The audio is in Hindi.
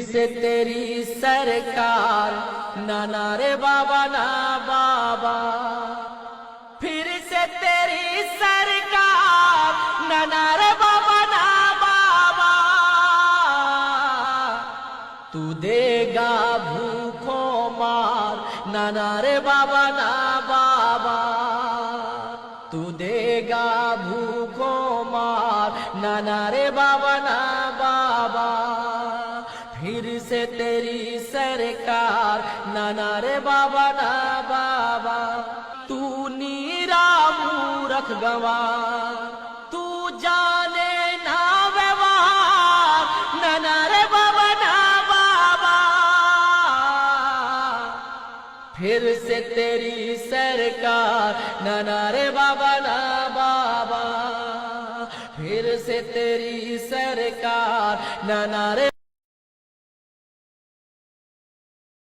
से तेरी सरकार ना रे बाबा ना बाबा, फिर से तेरी सरकार ना रे बाबा ना बाबा। तू देगा भूखों मार ना रे बाबा ना बाबा, तू देगा भूखों मार ना रे बाबा ना बाबा। फिर से तेरी सरकार ना रे बाबा ना बाबा। तू नीरा मूरख गंवार, तू जाने ना व्यवहार ना रे बाबा ना बाबा। फिर से तेरी सरकार ना रे बाबा ना बाबा, फिर से तेरी सरकार ना रे